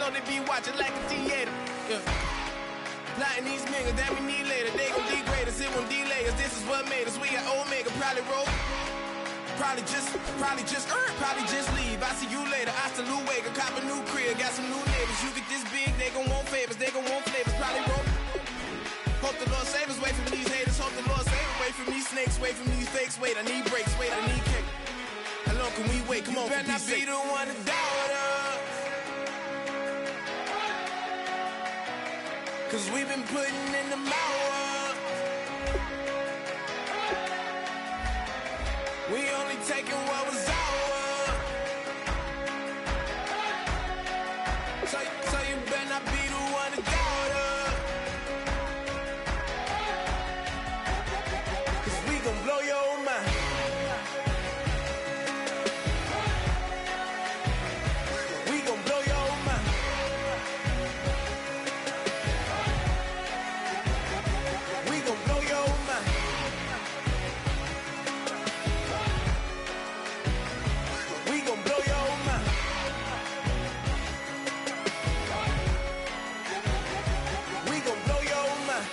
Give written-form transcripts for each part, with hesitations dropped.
know they be watching like a theater. Yeah. Plotting these niggas that we need later. They gon' degrade us, it won't delay us. This is what made us. We got Omega, probably roll. Probably just leave. I see you later. I salute Wake, cop a new crib, got some new neighbors. You get this big, they gon' want favors, they gon' want flavors. Probably roll. Hope the Lord save us, wait from these haters. Hope the Lord save us, wait from these snakes, wait from these fakes. Wait, I need breaks, wait, I need cake. How long can we wait? Come on, you better not be the one to doubt us. Cause we've been putting in the hour. We only taking what was ours. So you better not be the one to doubt us. Cause we gon' blow your mind. We gon' blow your mind. We gon' blow your mind. We gon' blow your mind. We gon' blow your mind.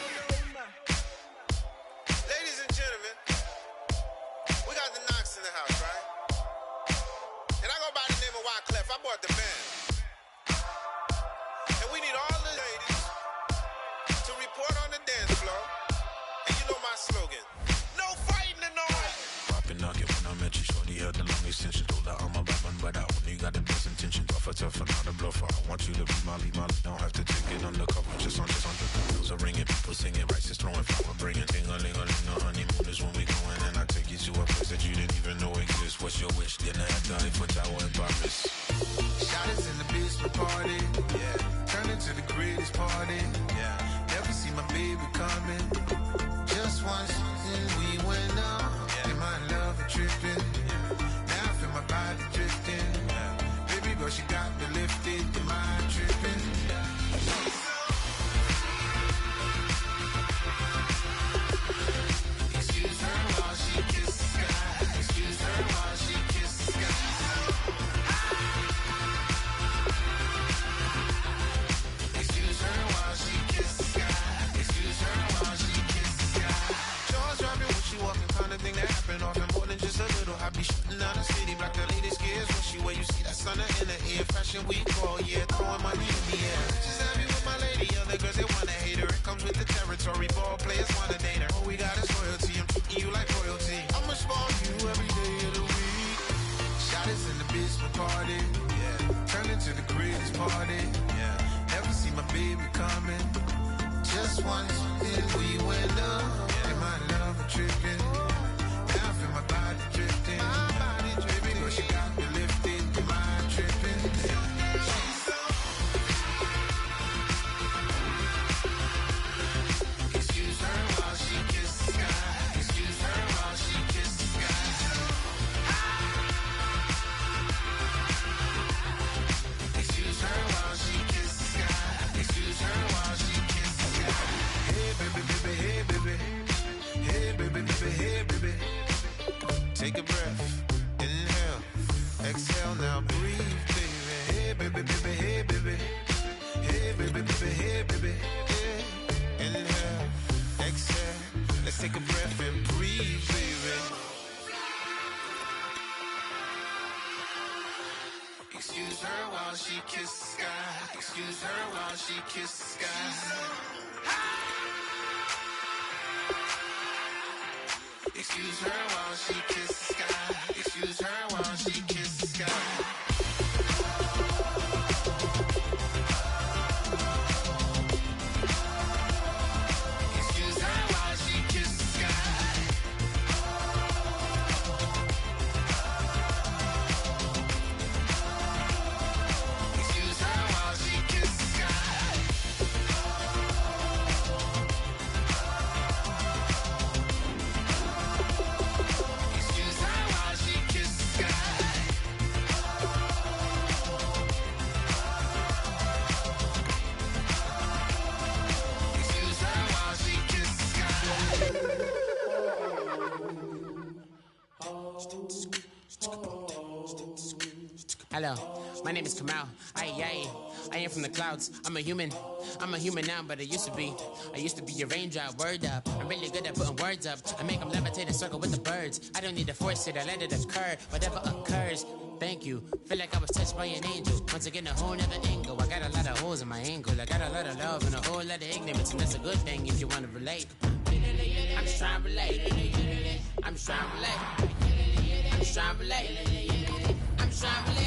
Ladies and gentlemen, we got the Knox in the house, right? And I go by the name of Wyclef. I bought the band. And we need all the ladies to report on the dance floor. And you know my slogan. No fighting tonight. Poppin' nugget when I met you, shorty had the long extension. Told her I'm a bad one, but I only got the best intention. Tougher, not a bluffer. I want you to be Molly. Don't have to take it undercover. Just on the bells are ringing, people singing, rice is throwing, flower bringing. Ting-a-ling-a-ling, the honeymoon is when we going, and I take you to a place that you didn't even know exists. What's your wish? Dinner at the Eiffel Tower in Paris. Shot us in the basement party, yeah. Turn into the greatest party, yeah. Never see my baby coming. Just once, and we went up. Yeah. And my love a tripping, yeah. Now I feel my body drifting, yeah. Baby girl, she got me lifted, the mind tripping, yeah. Excuse her while she kisses the sky. Excuse her while she kisses the sky. Excuse her while she kisses the sky. Excuse her while she kisses the sky. Jaws dropping when she walking, kind of thing that happen often. More than just a little. I be shooting down the city, black the latest gears. When she wear, you see that sun in the air. Fashion week, oh yeah, throwing money in the air. Just happy with my lady, other girls they wanna hate her. It comes with the territory, ball players wanna date her. All we got is loyalty, I'm treating you like royalty. I'ma spoil you every day of the week. Shot us in the basement party, yeah. Turn into the greatest party, yeah. Never see my baby coming. Just once, and we went up, yeah. And my love a tripping. Now I feel my body drifting. My body drifting. Baby girl, she got me lifted. The mind tripping. Excuse her while she kisses the sky. Excuse her while she kisses the sky. Excuse her while she kisses the sky. Excuse her while she kisses the sky. Hey baby, baby, hey baby. Hey baby, baby, hey baby. Take a breath, inhale, exhale, now breathe, baby. Hey baby, baby, hey baby. Hey baby, baby, hey baby. Hey. Inhale, exhale, let's take a breath and breathe, baby. Excuse her while she kisses the sky. Excuse her while she kisses the sky. Excuse her while she kisses the sky. Excuse her while she kisses the sky. Excuse her while she kisses the sky. Excuse her while she kisses the sky. Excuse her while she kisses the sky. Excuse her while she kisses the sky. Hello. My name is Kamal. I am from the clouds. I'm a human now, but I used to be a raindrop. Word up. I'm really good at putting words up. I make them levitate and circle with the birds. I don't need to force it, I let it occur. Whatever occurs, thank you. Feel like I was touched by an angel. Once again, a whole nother angle. I got a lot of holes in my angle. I got a lot of love and a whole lot of ignorance, and that's a good thing if you want to relate. I'm just trying to relate. I'm just trying to relate. I'm just trying to relate. I'm just trying to relate.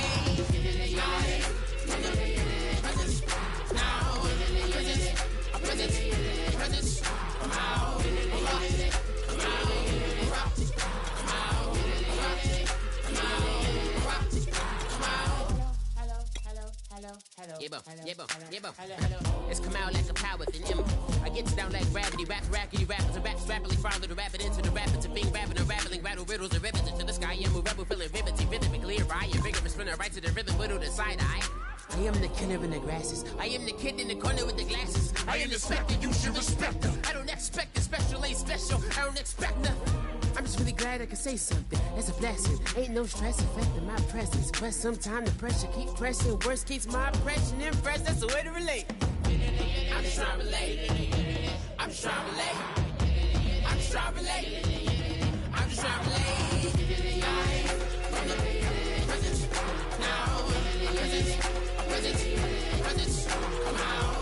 It's come out like a power within him. I get down like gravity, rackety rappers and raps rapidly follow the rapid into the rapids and being rapping and rattling, rattle riddles and rivets into the sky. I'm a rebel feeling rhythmically clear. I am vigorous, spinner right to the rhythm, widow to side eye. I am the killer in the grasses. I am the kid in the corner with the glasses. I am the specter, you should respect them. I don't expect the special, ain't special. I don't expect nothing. I'm just really glad I can say something. That's a blessing. Ain't no stress affecting my presence. But sometimes the pressure keep pressing. Worst keeps my impression impressed. That's the way to relate. I'm just trying to relate. I'm just trying to relate. I'm just trying to relate. I'm just trying to relate. From the present, now, present, come out.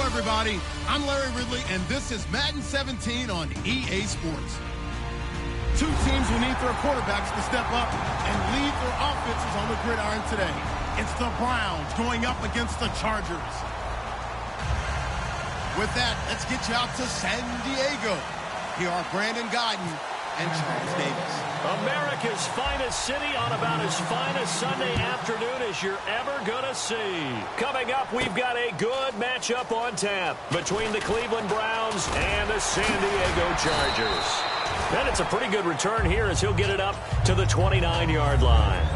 Everybody, I'm Larry Ridley, and this is Madden 17 on EA Sports. Two teams will need their quarterbacks to step up and lead their offenses on the gridiron today. It's the Browns going up against the Chargers. With that, let's get you out to San Diego. Here are Brandon Godden and Charles Davis. America's finest city on about as fine a Sunday afternoon as you're ever going to see. Coming up, we've got a good matchup on tap between the Cleveland Browns and the San Diego Chargers. And it's a pretty good return here as he'll get it up to the 29-yard line.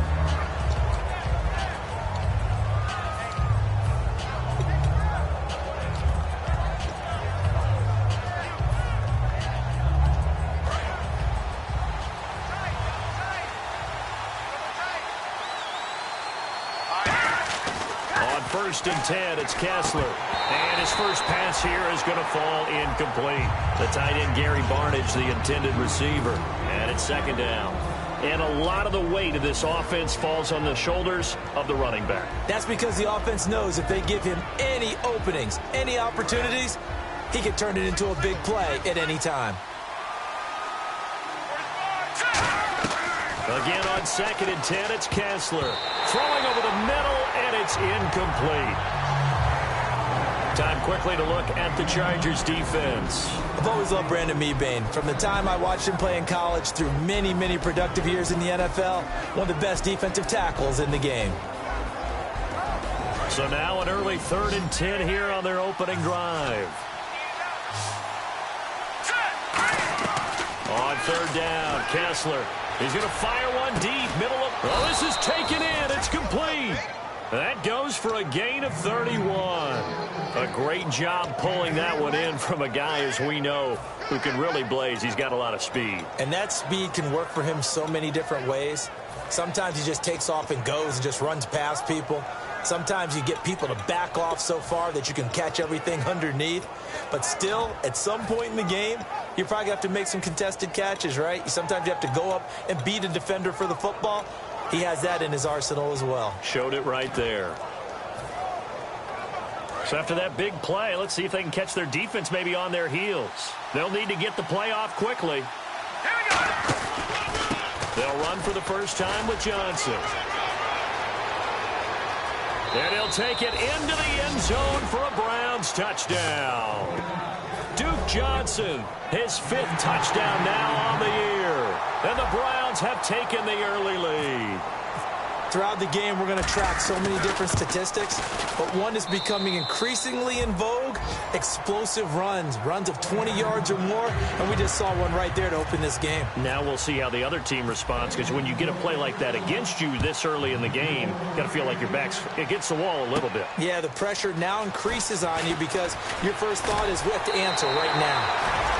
First and 10, it's Kessler. And his first pass here is going to fall incomplete. The tight end, Gary Barnage, the intended receiver. And it's second down. And a lot of the weight of this offense falls on the shoulders of the running back. That's because the offense knows if they give him any openings, any opportunities, he can turn it into a big play at any time. Again on second and 10, it's Kessler. Throwing over the middle, and it's incomplete. Time quickly to look at the Chargers defense. I've always loved Brandon Mebane. From the time I watched him play in college through many, many productive years in the NFL, one of the best defensive tackles in the game. So now an early 3rd and 10 here on their opening drive. On 3rd down, Kessler. He's going to fire one deep, middle of... Oh, this is taken in. It's complete. That goes for a gain of 31. A great job pulling that one in from a guy, as we know, who can really blaze. He's got a lot of speed. And that speed can work for him so many different ways. Sometimes he just takes off and goes and just runs past people. Sometimes you get people to back off so far that you can catch everything underneath. But still, at some point in the game, you probably have to make some contested catches, right? Sometimes you have to go up and beat a defender for the football. He has that in his arsenal as well. Showed it right there. So after that big play, let's see if they can catch their defense maybe on their heels. They'll need to get the play off quickly. Here we go. They'll run for the first time with Johnson. And he'll take it into the end zone for a Browns touchdown. Duke Johnson, his 5th touchdown now on the year. And the Browns have taken the early lead. Throughout the game, we're going to track so many different statistics, but one is becoming increasingly in vogue: explosive runs of 20 yards or more, and we just saw one right there to open this game. Now we'll see how the other team responds, because when you get a play like that against you this early in the game, you got to feel like your back's against the wall a little bit. Yeah, the pressure now increases on you because your first thought is we have to answer right now.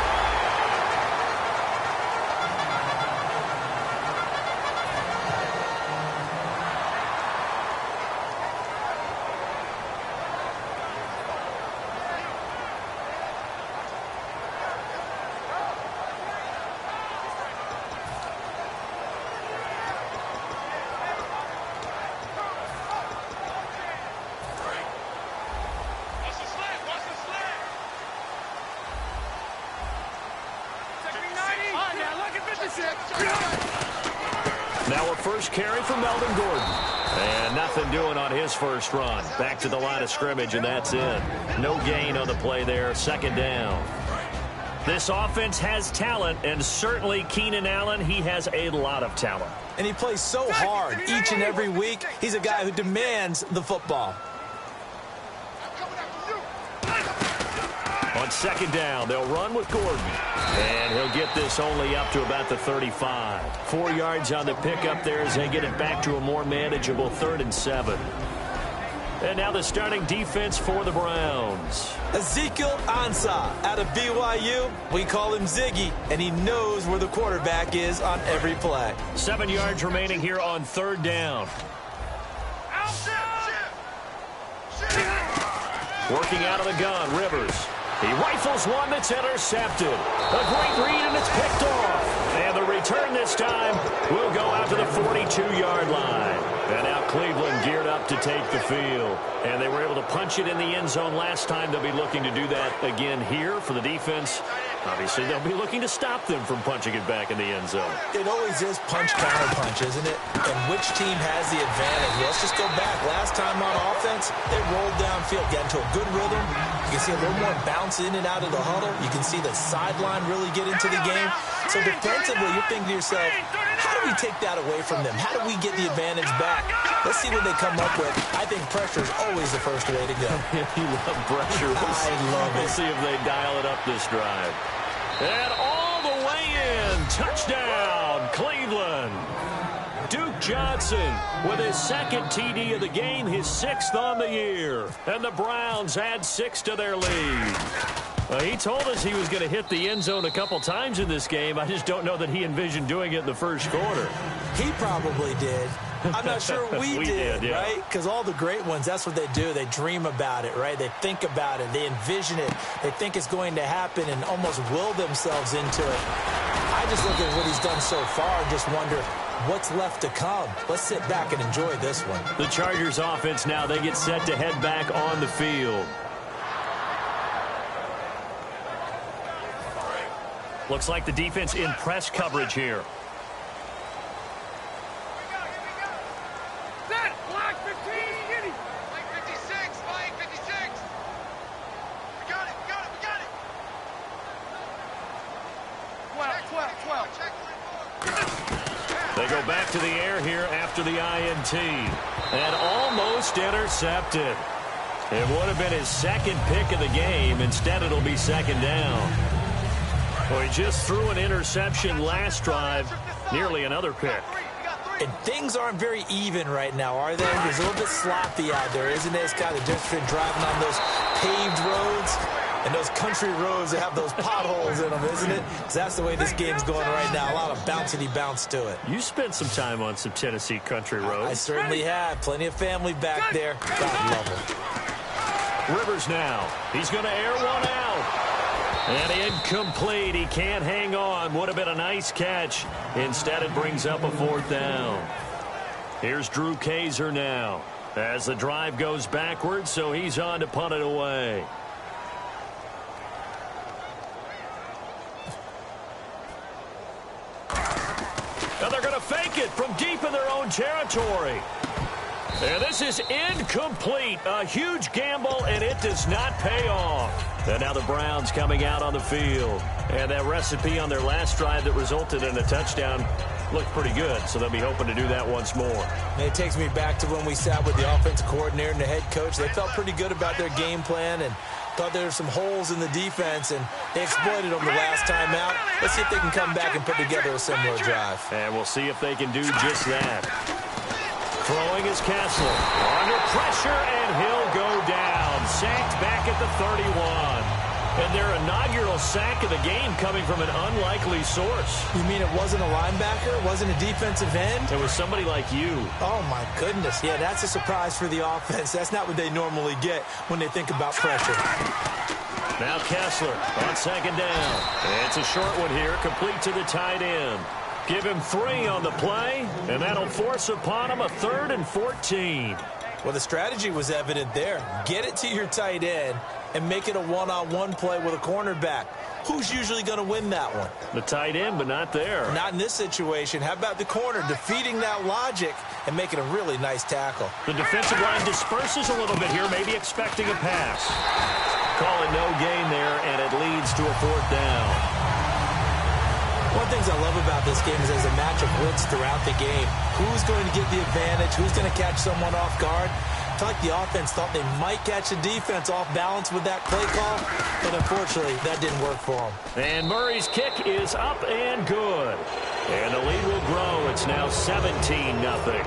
Now a first carry from Melvin Gordon. And nothing doing on his first run. Back to the line of scrimmage, and that's it. No gain on the play there. Second down. This offense has talent, and certainly Keenan Allen, he has a lot of talent. And he plays so hard each and every week. He's a guy who demands the football. On second down, they'll run with Gordon. And he'll get this only up to about the 35. 4 yards on the pickup there as they get it back to a more manageable 3rd and 7. And now the starting defense for the Browns. Ezekiel Ansah out of BYU. We call him Ziggy, and he knows where the quarterback is on every play. 7 yards remaining here on 3rd down. Working out of the gun, Rivers. He rifles one that's intercepted. A great read, and it's picked off. And the return this time will go out to the 42-yard line. And now Cleveland geared up to take the field. And they were able to punch it in the end zone last time. They'll be looking to do that again here for the defense. Obviously, they'll be looking to stop them from punching it back in the end zone. It always is punch-counter-punch, isn't it? And which team has the advantage? Let's just go back. Last time on offense, they rolled downfield, get into a good rhythm. You can see a little more bounce in and out of the huddle. You can see the sideline really get into the game. So defensively, you're thinking to yourself, how do we take that away from them? How do we get the advantage back? Let's see what they come up with. I think pressure is always the first way to go. You love pressure. I love it. We'll see if they dial it up this drive. And all the way in. Touchdown, Cleveland. Duke Johnson with his second TD of the game, his 6th on the year. And the Browns add 6 to their lead. He told us he was going to hit the end zone a couple times in this game. I just don't know that he envisioned doing it in the first quarter. He probably did. I'm not sure we did, yeah. Right? Because all the great ones, that's what they do. They dream about it, right? They think about it. They envision it. They think it's going to happen and almost will themselves into it. I just look at what he's done so far and just wonder what's left to come. Let's sit back and enjoy this one. The Chargers offense now, they get set to head back on the field. Looks like the defense in press coverage here. They go back to the air here after the INT. And almost intercepted. It would have been his second pick of the game. Instead, it'll be second down. Well, he just threw an interception last drive. Nearly another pick. And things aren't very even right now, are they? It's a little bit sloppy out there, isn't it? It's kind of different between driving on those paved roads and those country roads that have those potholes in them, isn't it? Because that's the way this game's going right now. A lot of bouncy bounce to it. You spent some time on some Tennessee country roads. I certainly have. Plenty of family back there. God love them. Rivers now. He's going to air one out. And incomplete. He can't hang on. Would have been a nice catch. Instead, it brings up a 4th down. Here's Drew Kaiser now as the drive goes backwards, so he's on to punt it away. Now they're going to fake it from deep in their own territory. And this is incomplete. A huge gamble, and it does not pay off. And now the Browns coming out on the field. And that recipe on their last drive that resulted in a touchdown, looked pretty good, so they'll be hoping to do that once more. And it takes me back to when we sat with the offensive coordinator and the head coach. They felt pretty good about their game plan and thought there were some holes in the defense, and they exploited them the last time out. Let's see if they can come back and put together a similar drive. And we'll see if they can do just that. Throwing is Kessler. Under pressure, and he'll go down. Sacked back at the 31. And their inaugural sack of the game coming from an unlikely source. You mean it wasn't a linebacker? It wasn't a defensive end? It was somebody like you. Oh, my goodness. Yeah, that's a surprise for the offense. That's not what they normally get when they think about pressure. Now Kessler on second down. It's a short one here, complete to the tight end. Give him 3 on the play, and that'll force upon him a 3rd and 14. Well, the strategy was evident there. Get it to your tight end and make it a one-on-one play with a cornerback. Who's usually going to win that one? The tight end, but not there. Not in this situation. How about the corner defeating that logic and making a really nice tackle? The defensive line disperses a little bit here, maybe expecting a pass. Call it no gain there, and it leads to a 4th down. One of the things I love about this game is there's a match of wits throughout the game. Who's going to get the advantage? Who's going to catch someone off guard? I feel like the offense thought they might catch the defense off balance with that play call, but unfortunately, that didn't work for them. And Murray's kick is up and good. And the lead will grow. It's now 17-0.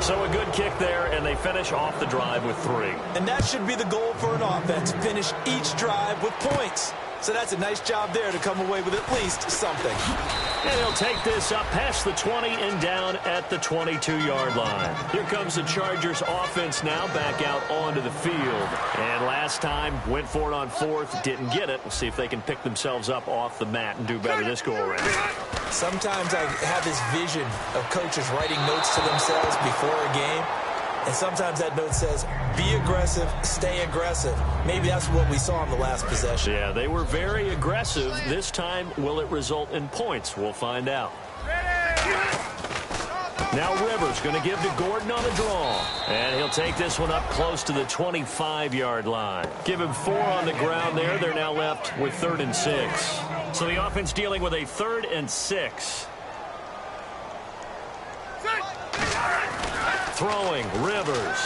So a good kick there, and they finish off the drive with 3. And that should be the goal for an offense, finish each drive with points. So that's a nice job there to come away with at least something. And he'll take this up past the 20 and down at the 22-yard line. Here comes the Chargers offense now back out onto the field. And last time went for it on 4th, didn't get it. We'll see if they can pick themselves up off the mat and do better this go-around. Sometimes I have this vision of coaches writing notes to themselves before a game. And sometimes that note says, be aggressive, stay aggressive. Maybe that's what we saw in the last possession. Yeah, they were very aggressive. This time, will it result in points? We'll find out. Now Rivers going to give to Gordon on a draw. And he'll take this one up close to the 25-yard line. Give him 4 on the ground there. They're now left with 3rd and 6. So the offense dealing with a 3rd and 6. Throwing, Rivers.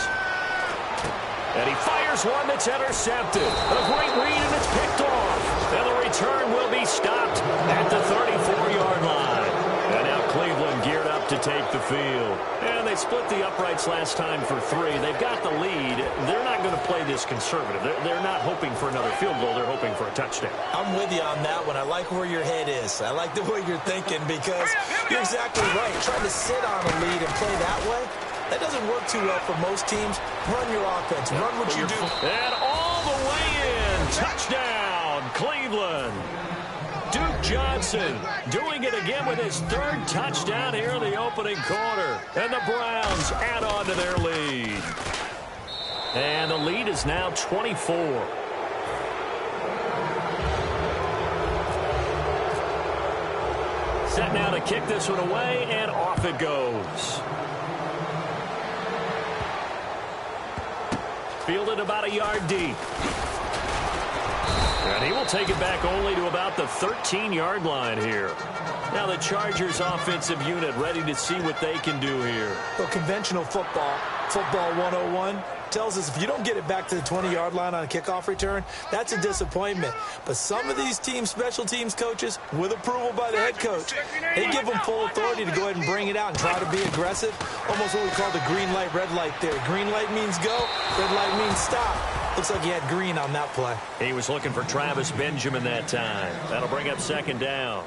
And he fires one that's intercepted. A great read, and it's picked off. And the return will be stopped at the 34-yard line. And now Cleveland geared up to take the field. And they split the uprights last time for 3. They've got the lead. They're not going to play this conservative. They're not hoping for another field goal. They're hoping for a touchdown. I'm with you on that one. I like where your head is. I like the way you're thinking because you're exactly right. Trying to sit on a lead and play that way, that doesn't work too well for most teams. Run your offense. Run what you do. And all the way in. Touchdown, Cleveland. Duke Johnson doing it again with his 3rd touchdown here in the opening quarter. And the Browns add on to their lead. And the lead is now 24. Set now to kick this one away, and off it goes. Fielded about a yard deep. And he will take it back only to about the 13-yard line here. Now the Chargers offensive unit ready to see what they can do here. Well, conventional football 101, tells us if you don't get it back to the 20-yard line on a kickoff return, that's a disappointment. But some of these teams, special teams coaches, with approval by the head coach, they give them full authority to go ahead and bring it out and try to be aggressive. Almost what we call the green light, red light theory. Green light means go, red light means stop. Looks like he had green on that play. He was looking for Travis Benjamin that time. That'll bring up 2nd down.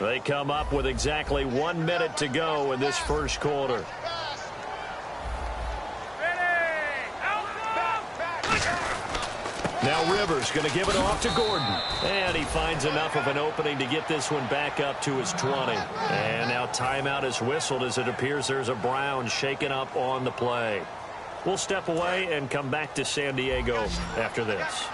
They come up with exactly 1 minute to go in this first quarter. Now Rivers going to give it off to Gordon. And he finds enough of an opening to get this one back up to his 20. And now timeout is whistled as it appears there's a Brown shaken up on the play. We'll step away and come back to San Diego after this.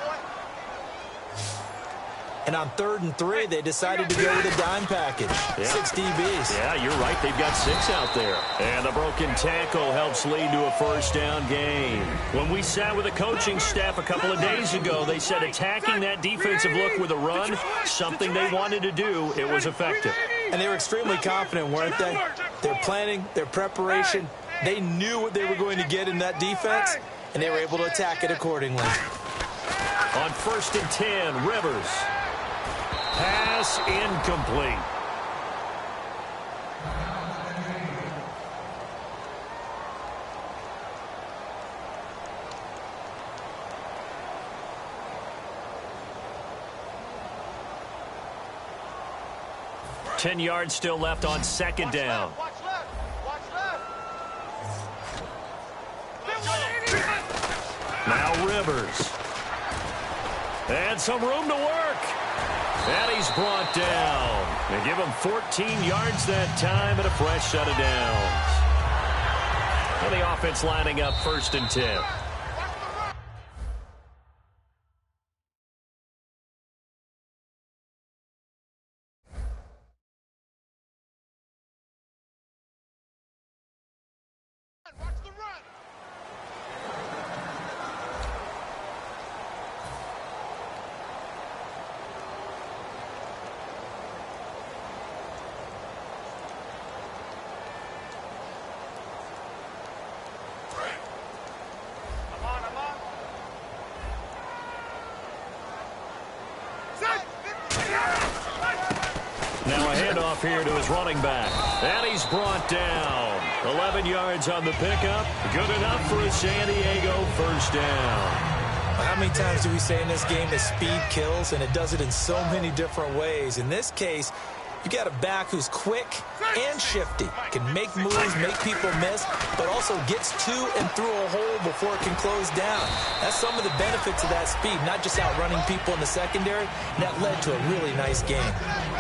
And on 3rd and 3, they decided to go with a dime package. Yeah. 6 DBs. Yeah, you're right. They've got 6 out there. And the broken tackle helps lead to a first down gain. When we sat with the coaching staff a couple of days ago, they said attacking that defensive look with a run, something they wanted to do, it was effective. And they were extremely confident, weren't they? Their planning, their preparation, they knew what they were going to get in that defense, and they were able to attack it accordingly. On 1st and 10, Rivers. Pass incomplete. Ten yards still left on 2nd down. Watch left. Watch left. Now Rivers. And some room to work. And he's brought down. They give him 14 yards that time and a fresh set of downs. And the offense lining up 1st and 10. Watch the run. Now a handoff here to his running back. And he's brought down. 11 yards on the pickup. Good enough for a San Diego first down. How many times do we say in this game that speed kills, and it does it in so many different ways? In this case, you got a back who's quick and shifty, can make moves, make people miss, but also gets to and through a hole before it can close down. That's some of the benefits of that speed, not just outrunning people in the secondary, and that led to a really nice game.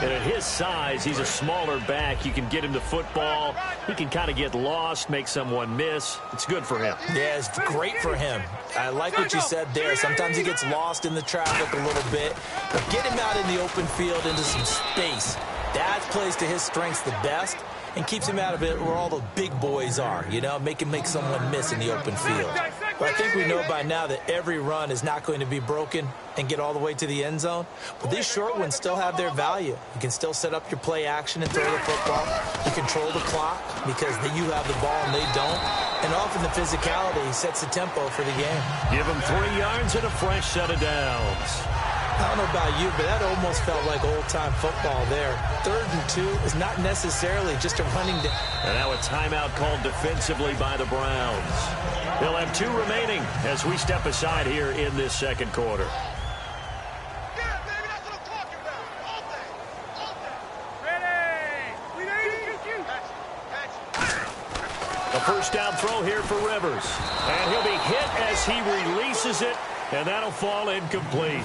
And at his size, he's a smaller back. You can get him to football. He can kind of get lost, make someone miss. It's good for him. Yeah, it's great for him. I like what you said there. Sometimes he gets lost in the traffic a little bit, but get him out in the open field into some space. That plays to his strengths the best and keeps him out of it where all the big boys are, you know, make someone miss in the open field. But I think we know by now that every run is not going to be broken and get all the way to the end zone. But these short ones still have their value. You can still set up your play action and throw the football. You control the clock because you have the ball and they don't. And often the physicality sets the tempo for the game. Give him 3 yards and a fresh set of downs. I don't know about you, but that almost felt like old-time football there. 3rd and 2 is not necessarily just a running down. And now a timeout called defensively by the Browns. They'll have 2 remaining as we step aside here in this 2nd quarter. Yeah, baby, that's what I'm talking about. All day. All day. Ready. We ready? Catch it. A first down throw here for Rivers. And he'll be hit as he releases it, and that'll fall incomplete.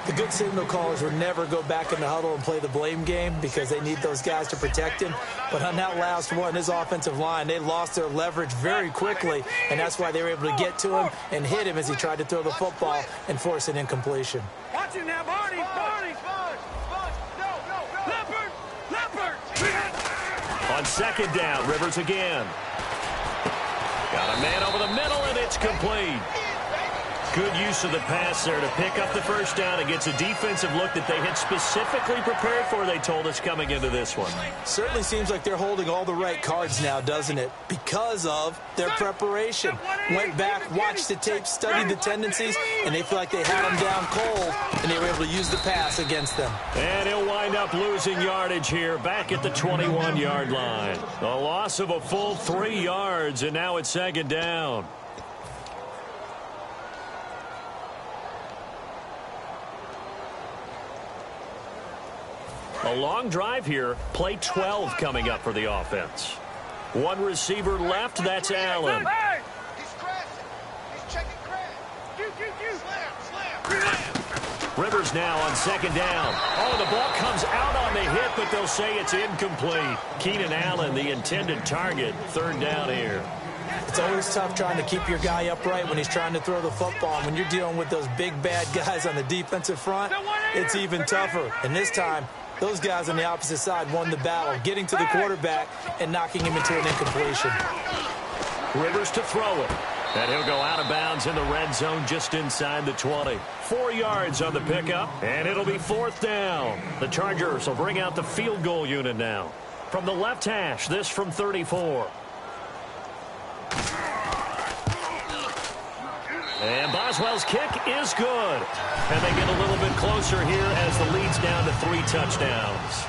The good signal callers would never go back in the huddle and play the blame game because they need those guys to protect him. But on that last one, his offensive line, they lost their leverage very quickly, and that's why they were able to get to him and hit him as he tried to throw the football and force an incompletion. Watch it now, Barney. Leopard. On 2nd down, Rivers again. Got a man over the middle, and it's complete. Good use of the pass there to pick up the first down against a defensive look that they had specifically prepared for, they told us, coming into this one. Certainly seems like they're holding all the right cards now, doesn't it? Because of their preparation. Went back, watched the tape, studied the tendencies, and they feel like they had them down cold, and they were able to use the pass against them. And he'll wind up losing yardage here back at the 21-yard line. A loss of a full 3 yards, and now it's 2nd down. A long drive here. Play 12 coming up for the offense. 1 receiver left. That's Allen. Hey! He's crashing. He's checking crash. Slam. Rivers now on 2nd down. Oh, the ball comes out on the hit, but they'll say it's incomplete. Keenan Allen, the intended target. 3rd down here. It's always tough trying to keep your guy upright when he's trying to throw the football. When you're dealing with those big, bad guys on the defensive front, it's even tougher. And this time, those guys on the opposite side won the battle, getting to the quarterback and knocking him into an incompletion. Rivers to throw it. And he'll go out of bounds in the red zone just inside the 20. 4 yards on the pickup, and it'll be 4th down. The Chargers will bring out the field goal unit now. From the left hash, this from 34. And Boswell's kick is good. And they get a little bit closer here as the lead's down to 3 touchdowns.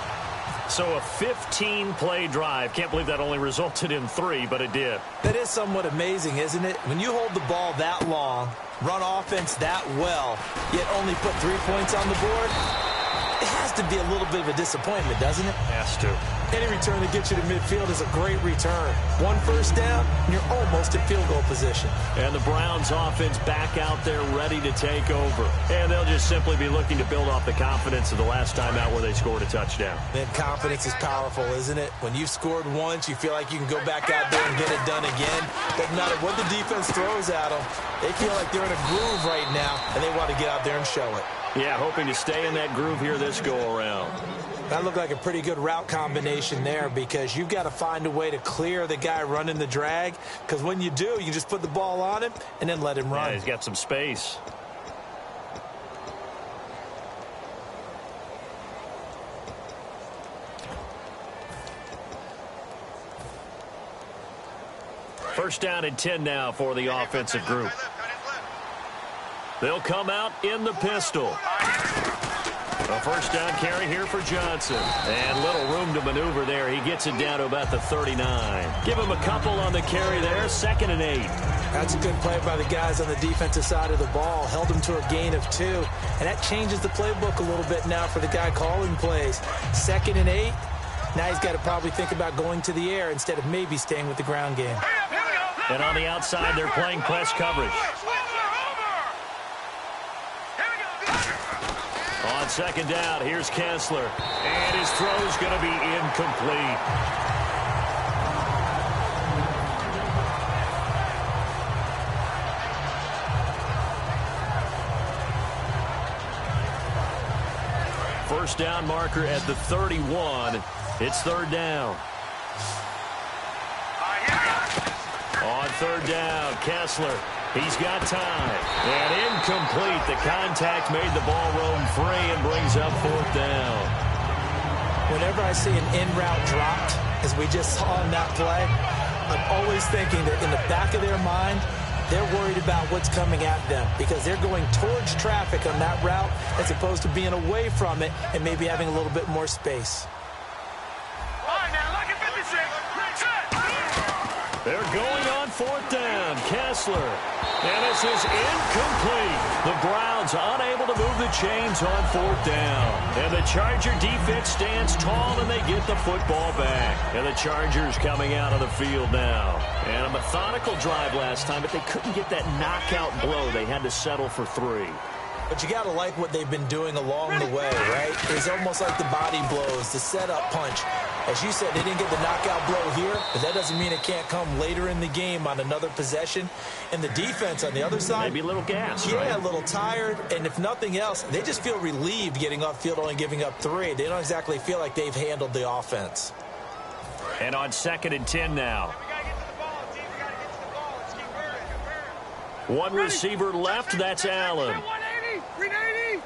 So a 15-play drive. Can't believe that only resulted in 3, but it did. That is somewhat amazing, isn't it? When you hold the ball that long, run offense that well, yet only put 3 points on the board, it has to be a little bit of a disappointment, doesn't it? Has to. Any return that gets you to midfield is a great return. 1 first down, and you're almost in field goal position. And the Browns offense back out there ready to take over. And they'll just simply be looking to build off the confidence of the last time out where they scored a touchdown. And confidence is powerful, isn't it? When you've scored once, you feel like you can go back out there and get it done again. Doesn't matter what the defense throws at them. They feel like they're in a groove right now, and they want to get out there and show it. Yeah, hoping to stay in that groove here this go-around. That looked like a pretty good route combination there because you've got to find a way to clear the guy running the drag, because when you do, you just put the ball on him and then let him run. Yeah, he's got some space. First down and 10 now for the offensive group. They'll come out in the pistol. A first down carry here for Johnson. And little room to maneuver there. He gets it down to about the 39. Give him a couple on the carry there. 2nd and 8. That's a good play by the guys on the defensive side of the ball. Held him to a gain of 2. And that changes the playbook a little bit now for the guy calling plays. 2nd and 8. Now he's got to probably think about going to the air instead of maybe staying with the ground game. And on the outside, they're playing press coverage. On 2nd down, here's Kessler. And his throw's going to be incomplete. First down marker at the 31. It's 3rd down. On 3rd down, Kessler. He's got time. And incomplete. The contact made the ball roam free and brings up 4th down. Whenever I see an in-route dropped, as we just saw in that play, I'm always thinking that in the back of their mind, they're worried about what's coming at them because they're going towards traffic on that route as opposed to being away from it and maybe having a little bit more space. They're going on 4th down. Kessler. And this is incomplete. The Browns unable to move the chains on 4th down. And the Charger defense stands tall and they get the football back. And the Chargers coming out of the field now. And a methodical drive last time, but they couldn't get that knockout blow. They had to settle for 3. But you got to like what they've been doing along the way, right? It's almost like the body blows, the setup punch. As you said, they didn't get the knockout blow here, but that doesn't mean it can't come later in the game on another possession. And the defense on the other side, maybe a little gas, yeah, right? A little tired. And if nothing else, they just feel relieved getting off field, only giving up 3. They don't exactly feel like they've handled the offense. And on 2nd and 10 now. One receiver left, that's Allen. 380!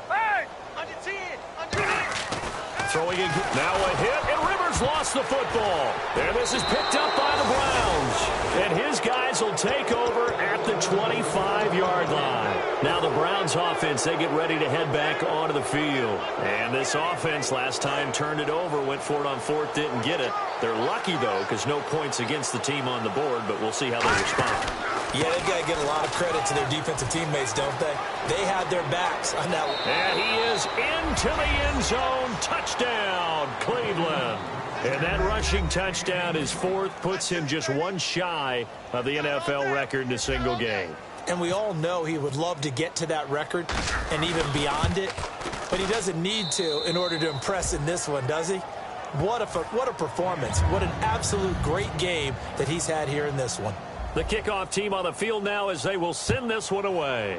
Hey! Under 10! Under 10! Throwing it, now a hit, and Rivers lost the football. And this is picked up by the Browns. And his guys will take over at the 25-yard line. Now the Browns offense, they get ready to head back onto the field. And this offense last time turned it over, went for it on 4th, didn't get it. They're lucky, though, because no points against the team on the board, but we'll see how they respond. Yeah, they've got to give a lot of credit to their defensive teammates, don't they? They had their backs on that one. And he is into the end zone. Touchdown, Cleveland. And that rushing touchdown is 4th, puts him just 1 shy of the NFL record in a single game. And we all know he would love to get to that record and even beyond it, but he doesn't need to in order to impress in this one, does he? What a performance. What an absolute great game that he's had here in this one. The kickoff team on the field now as they will send this one away.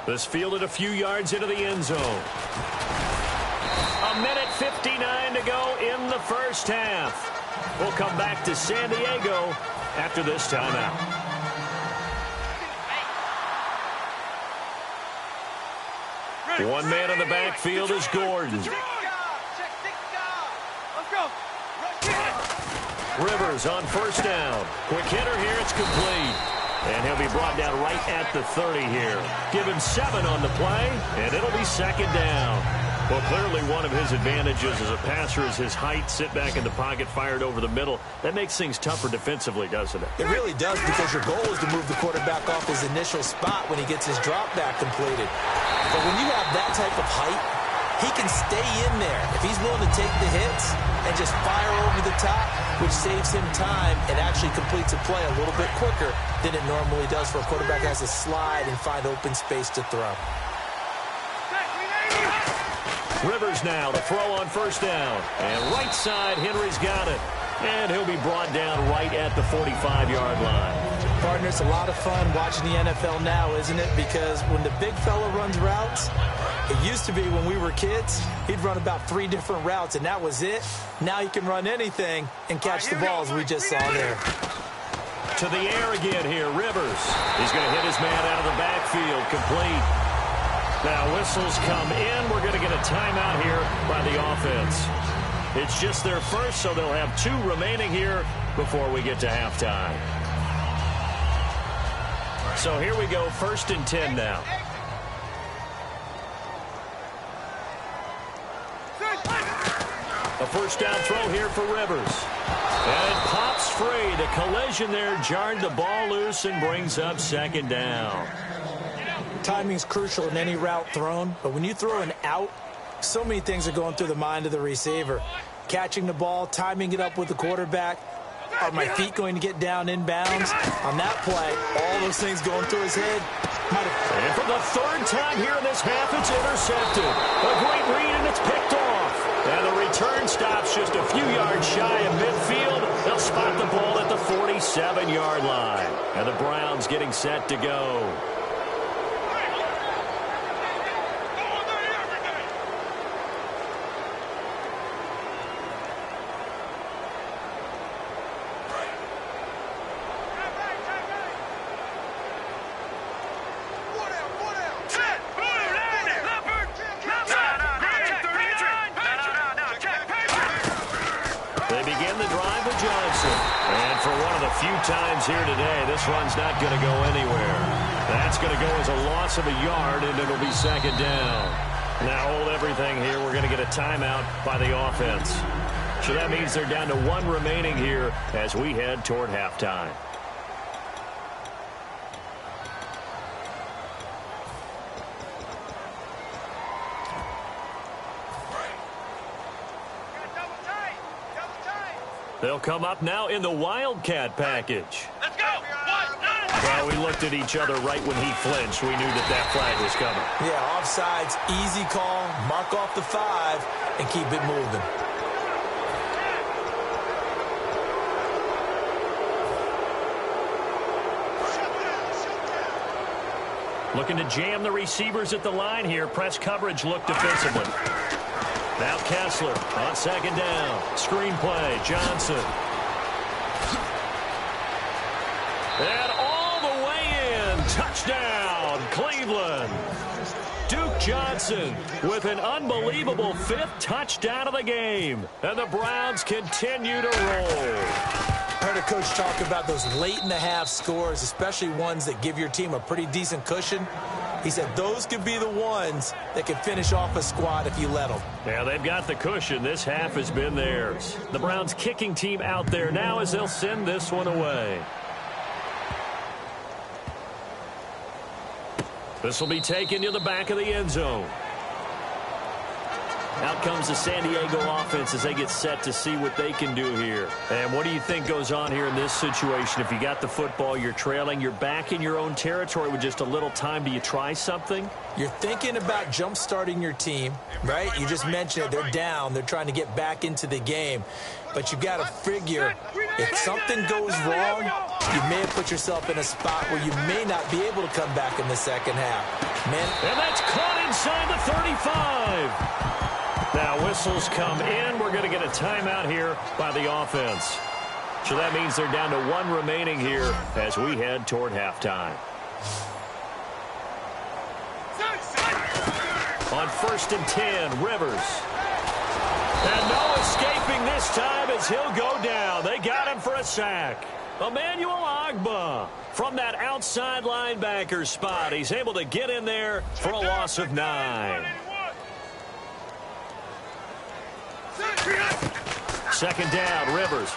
This fielded a few yards into the end zone. 1:59 to go in the first half. We'll come back to San Diego after this timeout. One man in the backfield is Gordon. Rivers on first down. Quick hitter here. It's complete. And he'll be brought down right at the 30 here. Give him 7 on the play, and it'll be second down. Well, clearly one of his advantages as a passer is his height. Sit back in the pocket, fired over the middle. That makes things tougher defensively, doesn't it? It really does, because your goal is to move the quarterback off his initial spot when he gets his drop back completed. But when you have that type of height, he can stay in there if he's willing to take the hits and just fire over the top, which saves him time and actually completes a play a little bit quicker than it normally does for a quarterback who has to slide and find open space to throw. Rivers now to throw on first down. And right side, Henry's got it. And he'll be brought down right at the 45-yard line. Partner, it's a lot of fun watching the NFL now, isn't it? Because when the big fella runs routes, it used to be when we were kids, he'd run about 3 different routes, and that was it. Now he can run anything and catch the ball, as we just saw there. To the air again here, Rivers. He's going to hit his man out of the backfield, complete. Now whistles come in. We're going to get a timeout here by the offense. It's just their first, so they'll have 2 remaining here before we get to halftime. So here we go, 1st and 10 now. A first down throw here for Rivers. And it pops free. The collision there jarred the ball loose and brings up second down. Timing's crucial in any route thrown, but when you throw an out, so many things are going through the mind of the receiver. Catching the ball, timing it up with the quarterback. Are my feet going to get down inbounds? On that play, all those things going through his head. And for the 3rd time here in this half, it's intercepted. A great read, and it's picked off. And the return stops just a few yards shy of midfield. They'll spot the ball at the 47-yard line. And the Browns getting set to go. Few times here today, this run's not going to go anywhere. That's going to go as a loss of a yard, and it'll be second down. Now hold everything here. We're going to get a timeout by the offense. So that means they're down to 1 remaining here as we head toward halftime. They'll come up now in the Wildcat package. Let's go! Well, we looked at each other right when he flinched. We knew that flag was coming. Yeah, offsides, easy call, mark off the 5, and keep it moving. Looking to jam the receivers at the line here. Press coverage look defensively. Now Kessler on second down. Screen play, Johnson. And all the way in. Touchdown, Cleveland. Duke Johnson with an unbelievable 5th touchdown of the game. And the Browns continue to roll. I heard a coach talk about those late-in-the-half scores, especially ones that give your team a pretty decent cushion. He said those could be the ones that can finish off a squad if you let them. Yeah, they've got the cushion. This half has been theirs. The Browns kicking team out there now as they'll send this one away. This will be taken to the back of the end zone. Out comes the San Diego offense as they get set to see what they can do here. And what do you think goes on here in this situation? If you got the football, you're trailing, you're back in your own territory with just a little time. Do you try something? You're thinking about jump-starting your team, right? You just mentioned it. They're down. They're trying to get back into the game. But you got to figure if something goes wrong, you may have put yourself in a spot where you may not be able to come back in the second half. And that's caught inside the 35. Now whistles come in. We're going to get a timeout here by the offense. So that means they're down to 1 remaining here as we head toward halftime. On 1st and 10, Rivers. And no escaping this time as he'll go down. They got him for a sack. Emmanuel Ogbah from that outside linebacker spot. He's able to get in there for a loss of 9. 2nd down, Rivers.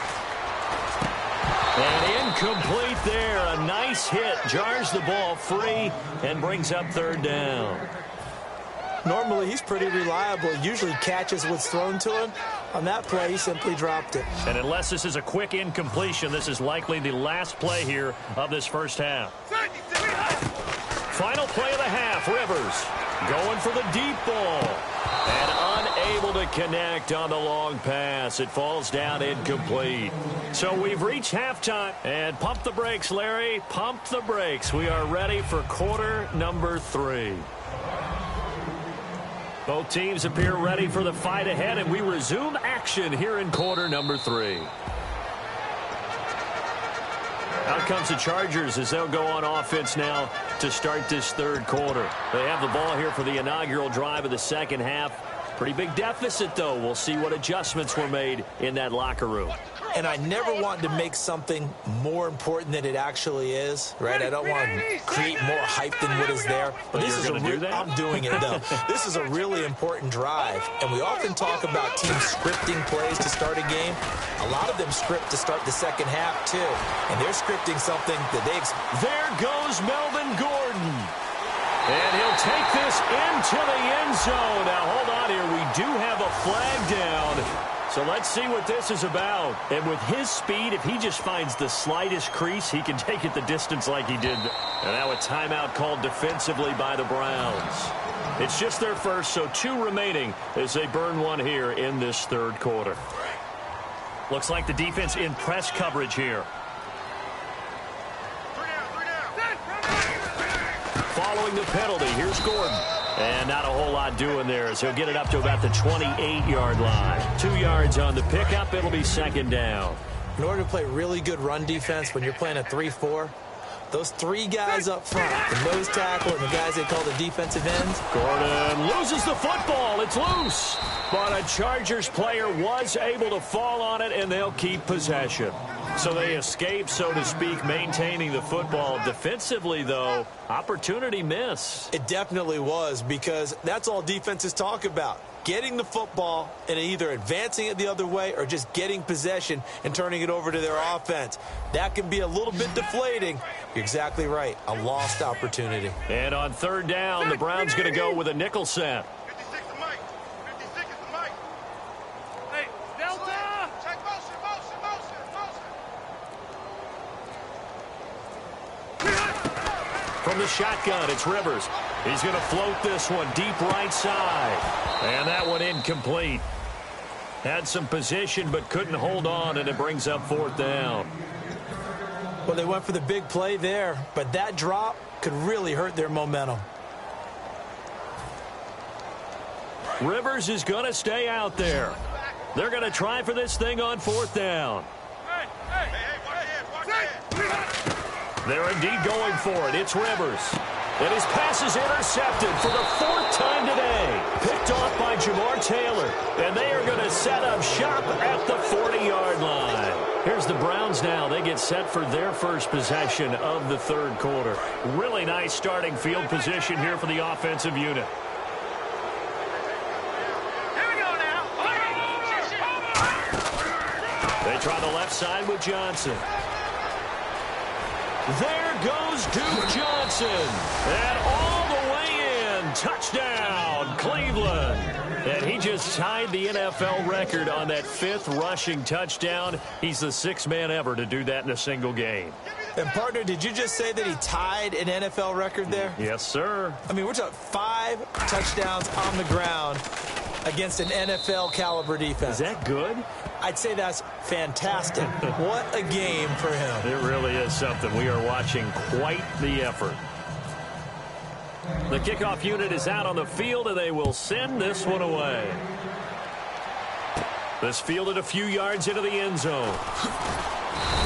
And incomplete there. A nice hit. Jars the ball free and brings up 3rd down. Normally, he's pretty reliable. Usually catches what's thrown to him. On that play, he simply dropped it. And unless this is a quick incompletion, this is likely the last play here of this first half. Final play of the half, Rivers going for the deep ball. And unable to connect on the long pass. It falls down incomplete. So we've reached halftime. And pump the brakes, Larry. Pump the brakes. We are ready for quarter number 3. Both teams appear ready for the fight ahead, and we resume action here in quarter number 3. Out comes the Chargers as they'll go on offense now to start this 3rd quarter. They have the ball here for the inaugural drive of the second half. Pretty big deficit, though. We'll see what adjustments were made in that locker room. And I never want to make something more important than it actually is, right? I don't want to create more hype than what is there. But this is I'm doing it, though. This is a really important drive. And we often talk about teams scripting plays to start a game. A lot of them script to start the second half, too. And they're scripting something that they... There goes Melvin Gordon. And he'll take this into the end zone. Now, hold on here. We do have a flag down. So let's see what this is about. And with his speed, if he just finds the slightest crease, he can take it the distance like he did. And now a timeout called defensively by the Browns. It's just their first, so 2 remaining as they burn 1 here in this 3rd quarter. Looks like the defense in press coverage here. Following the penalty, here's Gordon. And not a whole lot doing there as he'll get it up to about the 28-yard line. 2 yards on the pickup. It'll be 2nd down. In order to play really good run defense when you're playing a 3-4, those 3 guys up front, the nose tackle and the guys they call the defensive ends. Gordon loses the football. It's loose. But a Chargers player was able to fall on it, and they'll keep possession. So they escape, so to speak, maintaining the football. Defensively, though, opportunity miss. It definitely was, because that's all defenses talk about. Getting the football and either advancing it the other way or just getting possession and turning it over to their offense. That can be a little bit deflating. You're exactly right. A lost opportunity. And on 3rd down, the Browns going to go with a nickel set. 56 is Mike. 56 is Mike. Hey, Delta! Check motion. From the shotgun, it's Rivers. He's going to float this one deep right side. And that one incomplete. Had some position but couldn't hold on, and it brings up 4th down. Well, they went for the big play there, but that drop could really hurt their momentum. Rivers is going to stay out there. They're going to try for this thing on 4th down. They're indeed going for it. It's Rivers. And his pass is intercepted for the 4th time today. Picked off by Jamar Taylor. And they are going to set up shop at the 40-yard line. Here's the Browns now. They get set for their first possession of the 3rd quarter. Really nice starting field position here for the offensive unit. They try the left side with Johnson. There goes Duke Johnson. And all the way in. Touchdown, Cleveland. And he just tied the NFL record on that 5th rushing touchdown. He's the 6th man ever to do that in a single game. And, partner, did you just say that he tied an NFL record there? Yes, sir. I mean, we're talking 5 touchdowns on the ground against an NFL-caliber defense. Is that good? I'd say that's fantastic. What a game for him. It really is something. We are watching quite the effort. The kickoff unit is out on the field, and they will send this one away. This fielded a few yards into the end zone.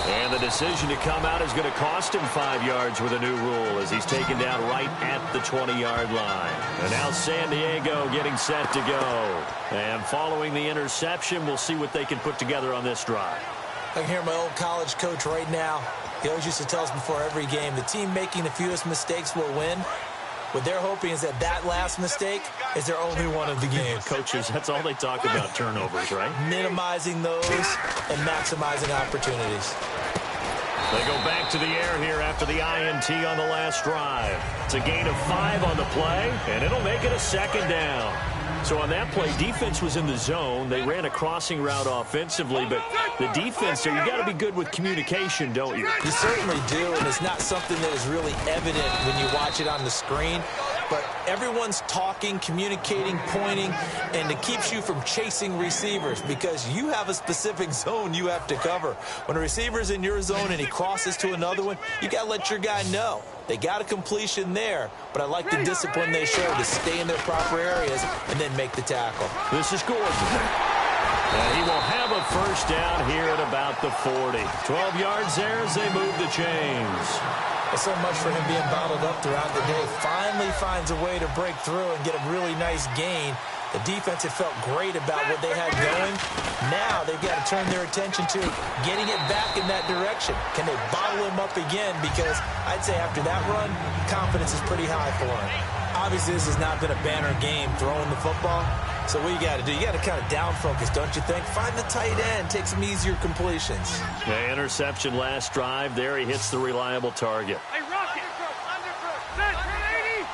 And the decision to come out is going to cost him 5 yards with a new rule as he's taken down right at the 20-yard line. And now San Diego getting set to go. And following the interception, we'll see what they can put together on this drive. I can hear my old college coach right now. He always used to tell us before every game, the team making the fewest mistakes will win. What they're hoping is that that last mistake is their only one of the game. Coaches, that's all they talk about, turnovers, right? Minimizing those and maximizing opportunities. They go back to the air here after the INT on the last drive. It's a gain of 5 on the play, and it'll make it a second down. So on that play, defense was in the zone. They ran a crossing route offensively, but the defense there, you got to be good with communication, don't you? You certainly do, and it's not something that is really evident when you watch it on the screen. But everyone's talking, communicating, pointing, and it keeps you from chasing receivers because you have a specific zone you have to cover. When a receiver's in your zone and he crosses to another one, you got to let your guy know. They got a completion there, but I like the discipline they show to stay in their proper areas and then make the tackle. This is Gordon. And he will have a first down here at about the 40. 12 yards there as they move the chains. So much for him being bottled up throughout the day. Finally finds a way to break through and get a really nice gain. The defense had felt great about what they had going. Now they've got to turn their attention to getting it back in that direction. Can they bottle him up again? Because I'd say after that run, confidence is pretty high for him. Obviously, this has not been a banner game throwing the football. So what you got to do, you got to kind of down focus, don't you think? Find the tight end, take some easier completions. The interception last drive. There he hits the reliable target. Hey, Rocket! Set! 180!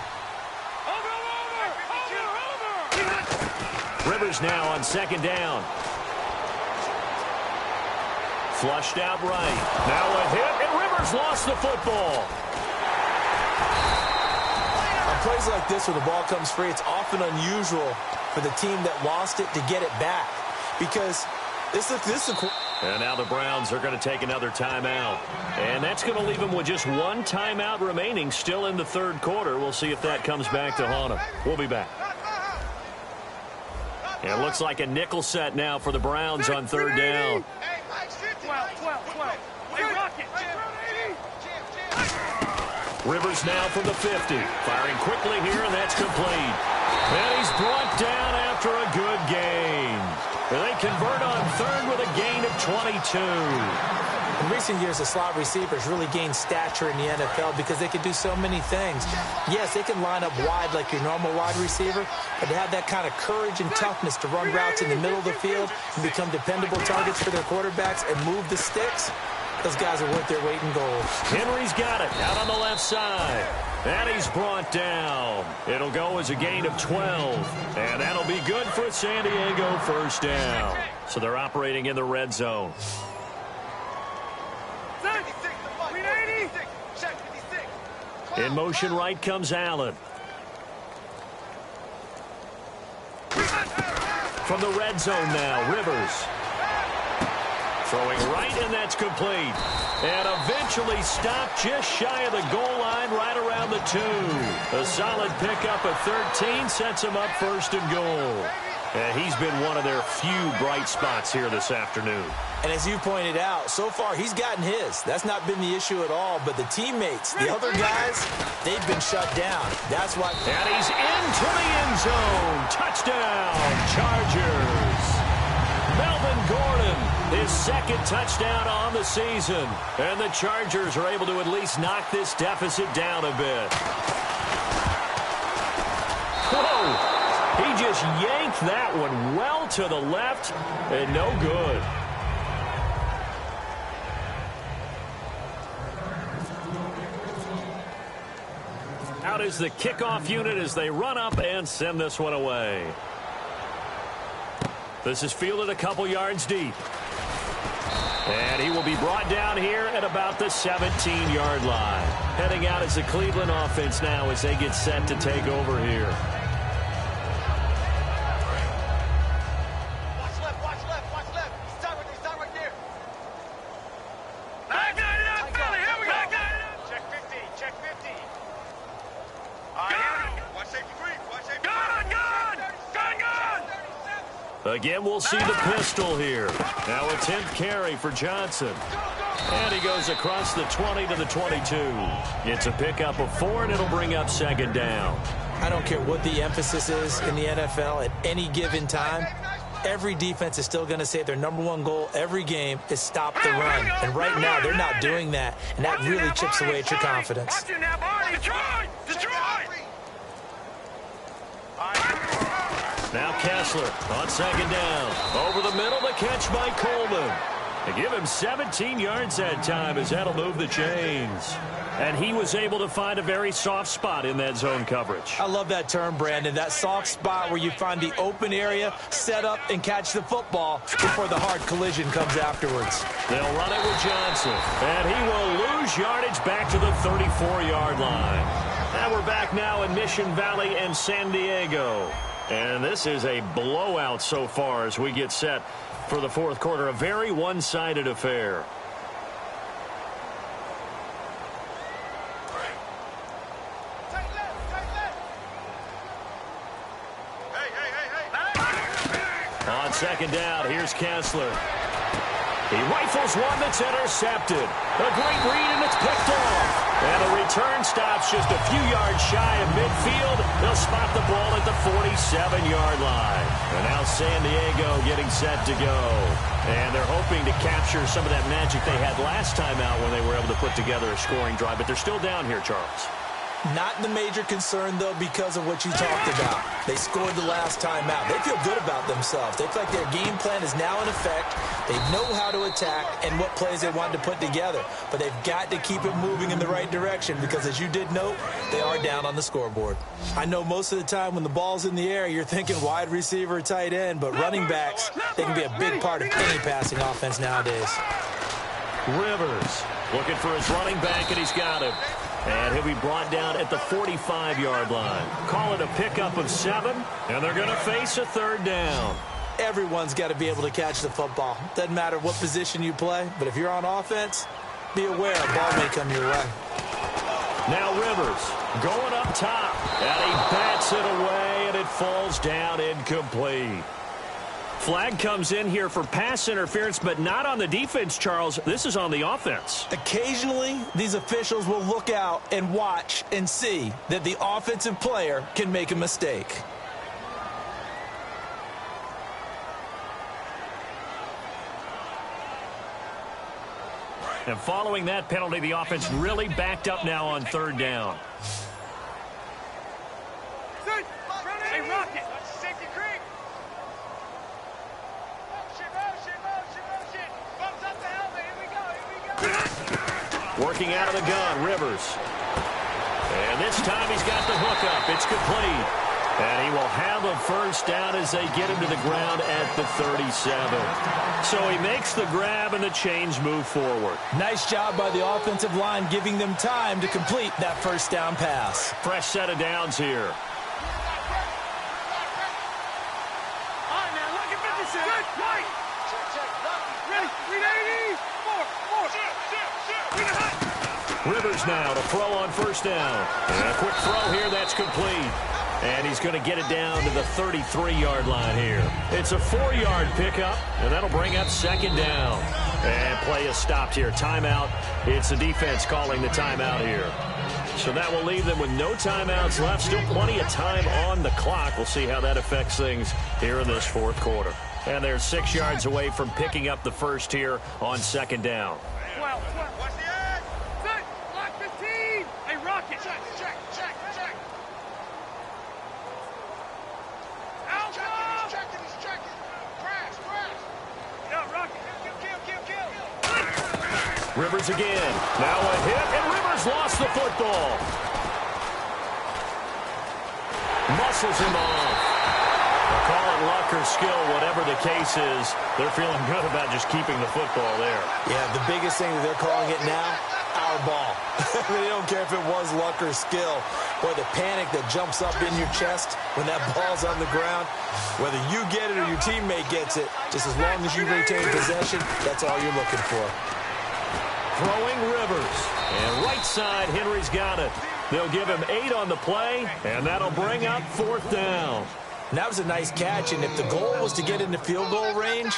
Over! Rivers now on second down. Flushed out right. Now a hit, and Rivers lost the football. On plays like this where the ball comes free, it's often unusual for the team that lost it to get it back because this is a... And now the Browns are going to take another timeout. And that's going to leave them with just one timeout remaining still in the third quarter. We'll see if that comes back to haunt them. We'll be back. It looks like a nickel set now for the Browns on third down. 12. Hey, Rocket! Rivers now from the 50. Firing quickly here, and that's complete. And he's brought down after a good gain. They convert on third with a gain of 22. In recent years, the slot receivers really gained stature in the NFL because they can do so many things. Yes, they can line up wide like your normal wide receiver, but to have that kind of courage and toughness to run routes in the middle of the field and become dependable targets for their quarterbacks and move the sticks, those guys are worth their weight in gold. Henry's got it out on the left side. And he's brought down. It'll go as a gain of 12. And that'll be good for San Diego first down. So they're operating in the red zone. In motion right comes Allen. From the red zone now, Rivers. Throwing right, and that's complete. And eventually stopped just shy of the goal line right around the 2. A solid pickup of 13 sets him up first and goal. And he's been one of their few bright spots here this afternoon. And as you pointed out, so far he's gotten his. That's not been the issue at all. But the teammates, the other guys, they've been shut down. That's why. And he's into the end zone. Touchdown, Chargers. Melvin Gordon, his second touchdown on the season. And the Chargers are able to at least knock this deficit down a bit. Whoa! He just yanked that one well to the left and no good. Out is the kickoff unit as they run up and send this one away. This is fielded a couple yards deep. And he will be brought down here at about the 17-yard line. Heading out is the Cleveland offense now as they get set to take over here. Watch left. Stop right there. I got it up, Billy. Here we go. Check 50. All right, Again, we'll see the pistol here. Now a 10th carry for Johnson. And he goes across the 20 to the 22. It's a pickup of 4, and it'll bring up second down. I don't care what the emphasis is in the NFL at any given time. Every defense is still going to say their number one goal every game is stop the run. And right now, they're not doing that, and that really chips away at your confidence. Now Kessler on second down. Over the middle, the catch by Coleman. They give him 17 yards that time as that'll move the chains. And he was able to find a very soft spot in that zone coverage. I love that term, Brandon. That soft spot where you find the open area, set up, and catch the football before the hard collision comes afterwards. They'll run it with Johnson. And he will lose yardage back to the 34-yard line. And we're back now in Mission Valley and San Diego. And this is a blowout so far as we get set for the fourth quarter. A very one-sided affair. On second down, here's Kessler. He rifles one that's intercepted. A great read, and it's picked off. And the return stops just a few yards shy of midfield. They'll spot the ball at the 47-yard line. And now San Diego getting set to go. And they're hoping to capture some of that magic they had last time out when they were able to put together a scoring drive. But they're still down here, Charles. Not the major concern, though, because of what you talked about. They scored the last time out. They feel good about themselves. They feel like their game plan is now in effect. They know how to attack and what plays they want to put together. But they've got to keep it moving in the right direction because, as you did note, they are down on the scoreboard. I know most of the time when the ball's in the air, you're thinking wide receiver, tight end, but running backs, they can be a big part of any passing offense nowadays. Rivers looking for his running back, and he's got him. And he'll be brought down at the 45-yard line. Call it a pickup of 7, and they're going to face a third down. Everyone's got to be able to catch the football. Doesn't matter what position you play, but if you're on offense, be aware a ball may come your way. Now Rivers going up top, and he bats it away, and it falls down incomplete. Flag comes in here for pass interference, but not on the defense, Charles. This is on the offense. Occasionally, these officials will look out and watch and see that the offensive player can make a mistake. And following that penalty, the offense really backed up now on third down. Hey, Rocket! Safety creek! Bumps up the helmet. Here we go. Working out of the gun, Rivers. And this time he's got the hookup. It's complete. And he will have a first down as they get him to the ground at the 37. So he makes the grab and the chains move forward. Nice job by the offensive line giving them time to complete that first down pass. Fresh set of downs here. All right, now, look at 56. Good, right. Ready, 380. 4. Rivers now to throw on first down. And a quick throw here, that's complete. And he's going to get it down to the 33-yard line here. It's a 4-yard pickup, and that'll bring up second down. And play is stopped here. Timeout. It's the defense calling the timeout here. So that will leave them with no timeouts left. Still plenty of time on the clock. We'll see how that affects things here in this fourth quarter. And they're 6 yards away from picking up the first here on second down. Well, what's the edge? Good. Block 15. Hey, Rocket. Check. He's checking. Crash. Yeah, Rocket. Kill. Rivers again. Now a hit, and Rivers lost the football. Muscles him off. They'll call it luck or skill, whatever the case is. They're feeling good about just keeping the football there. Yeah, the biggest thing that they're calling it now, our ball. They don't care if it was luck or skill. Boy, the panic that jumps up in your chest when that ball's on the ground, whether you get it or your teammate gets it, just as long as you retain possession, that's all you're looking for. Throwing Rivers. And right side, Henry's got it. They'll give him 8 on the play, and that'll bring up fourth down. And that was a nice catch, and if the goal was to get into field goal range,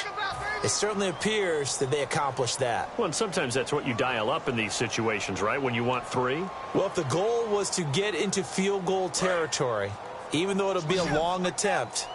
it certainly appears that they accomplished that. Well, and sometimes that's what you dial up in these situations, right, when you want 3? Well, if the goal was to get into field goal territory, even though it'll be a long attempt,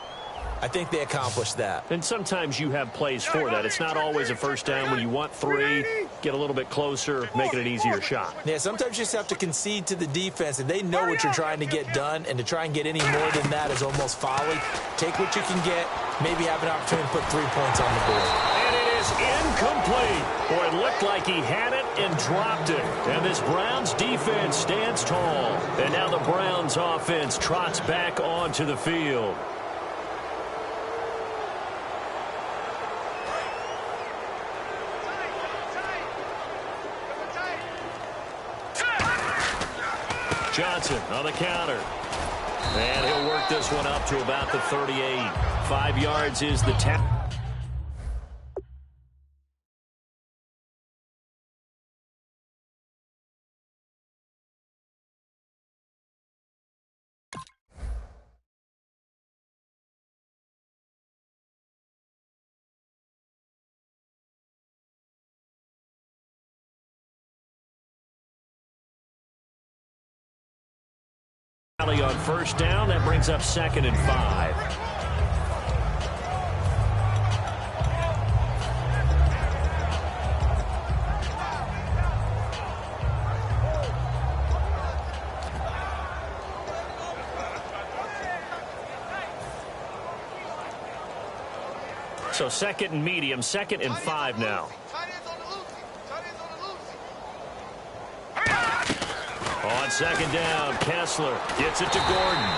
I think they accomplished that. And sometimes you have plays for that. It's not always a first down. When you want 3, get a little bit closer, make it an easier shot. Yeah, sometimes you just have to concede to the defense, and they know what you're trying to get done, and to try and get any more than that is almost folly. Take what you can get, maybe have an opportunity to put 3 points on the board. And it is incomplete. Boy, it looked like he had it and dropped it. And this Browns defense stands tall. And now the Browns offense trots back onto the field. Johnson on the counter. And he'll work this one up to about the 38. 5 yards is the tap. On first down, that brings up 2nd and 5. So 2nd and medium, 2nd and 5 now. On 2nd down, Kessler gets it to Gordon.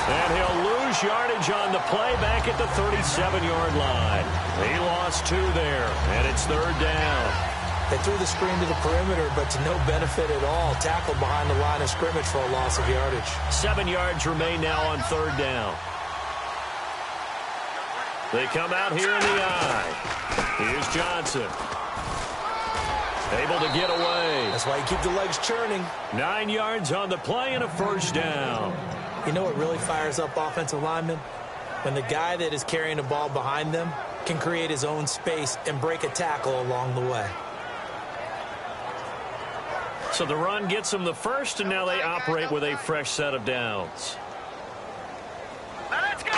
And he'll lose yardage on the play back at the 37-yard line. He lost 2 there, and it's 3rd down. They threw the screen to the perimeter, but to no benefit at all. Tackled behind the line of scrimmage for a loss of yardage. 7 yards remain now on 3rd down. They come out here in the eye. Here's Johnson. Able to get away. That's why you keep the legs churning. 9 yards on the play and a first down. You know what really fires up offensive linemen? When the guy that is carrying the ball behind them can create his own space and break a tackle along the way. So the run gets them the first, and now they operate with a fresh set of downs. Let's go!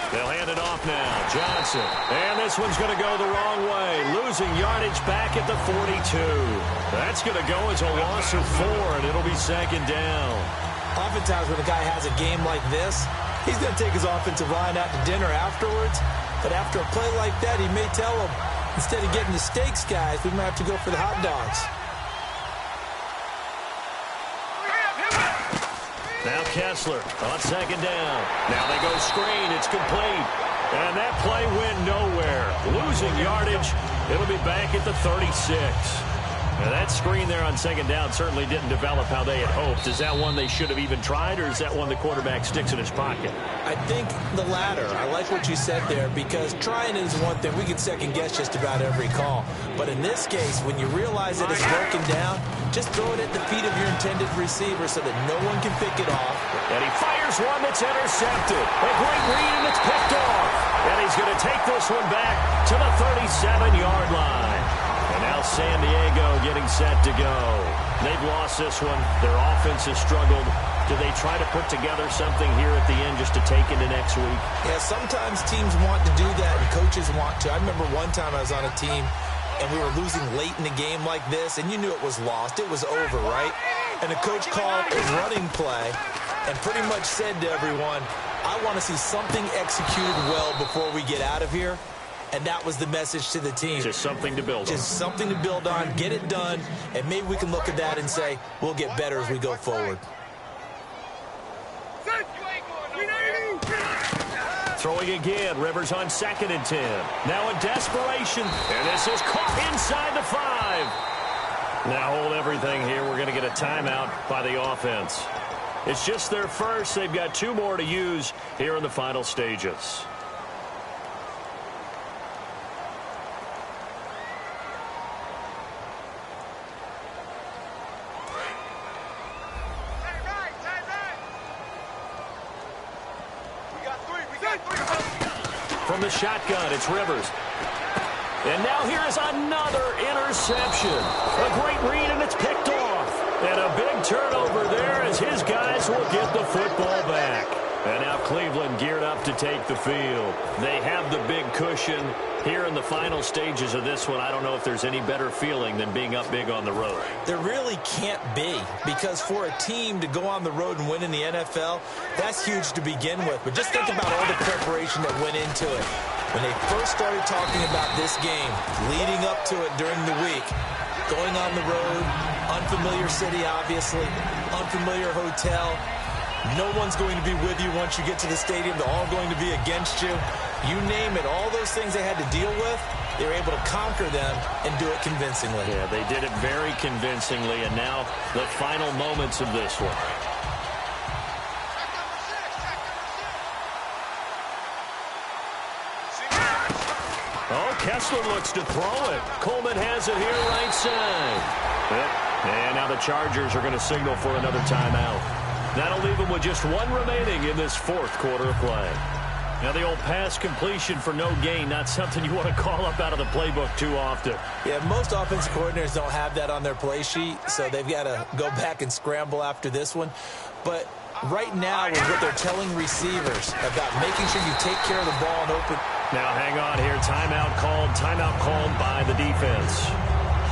They'll hand it off now. Johnson. And this one's going to go the wrong way. Losing yardage back at the 42. That's going to go as a loss of 4, and it'll be 2nd down. Oftentimes when a guy has a game like this, he's going to take his offensive line out to dinner afterwards. But after a play like that, he may tell them, instead of getting the steaks, guys, we might have to go for the hot dogs. Now Kessler on 2nd down. Now they go screen. It's complete. And that play went nowhere. Losing yardage. It'll be back at the 36. Now that screen there on 2nd down certainly didn't develop how they had hoped. Is that one they should have even tried, or is that one the quarterback sticks in his pocket? I think the latter. I like what you said there, because trying is one thing. We can second guess just about every call. But in this case, when you realize that it's broken down, just throw it at the feet of your intended receiver so that no one can pick it off. And he fires one that's intercepted. A great read, and it's picked off. And he's going to take this one back to the 37-yard line. And now San Diego getting set to go. They've lost this one. Their offense has struggled. Do they try to put together something here at the end just to take into next week? Yeah, sometimes teams want to do that, and coaches want to. I remember one time I was on a team, and we were losing late in the game like this, and you knew it was lost. It was over, right? And the coach called a running play and pretty much said to everyone, I want to see something executed well before we get out of here. And that was the message to the team. Just something to build on. Just something to build on, get it done, and maybe we can look at that and say, we'll get better as we go forward. Throwing again, Rivers on 2nd and 10. Now in desperation, and this is caught inside the 5. Now hold everything here. We're going to get a timeout by the offense. It's just their first. They've got 2 more to use here in the final stages. From the shotgun, it's Rivers. And now here is another interception. A great read, and it's picked off. And a big turnover there as his guys will get the football back. And now Cleveland geared up to take the field. They have the big cushion. Here in the final stages of this one, I don't know if there's any better feeling than being up big on the road. There really can't be, because for a team to go on the road and win in the NFL, that's huge to begin with. But just think about all the preparation that went into it. When they first started talking about this game, leading up to it during the week, going on the road, unfamiliar city, obviously, unfamiliar hotel. No one's going to be with you once you get to the stadium. They're all going to be against you. You name it, all those things they had to deal with, they were able to conquer them and do it convincingly. Yeah, they did it very convincingly, and now the final moments of this one. Oh, Kessler looks to throw it. Coleman has it here right side. And now the Chargers are going to signal for another timeout. That'll leave them with just one remaining in this fourth quarter of play. Now the old pass completion for no gain, not something you want to call up out of the playbook too often. Yeah, most offensive coordinators don't have that on their play sheet, so they've got to go back and scramble after this one. But right now, with what they're telling receivers about making sure you take care of the ball and open. Now hang on here, timeout called by the defense.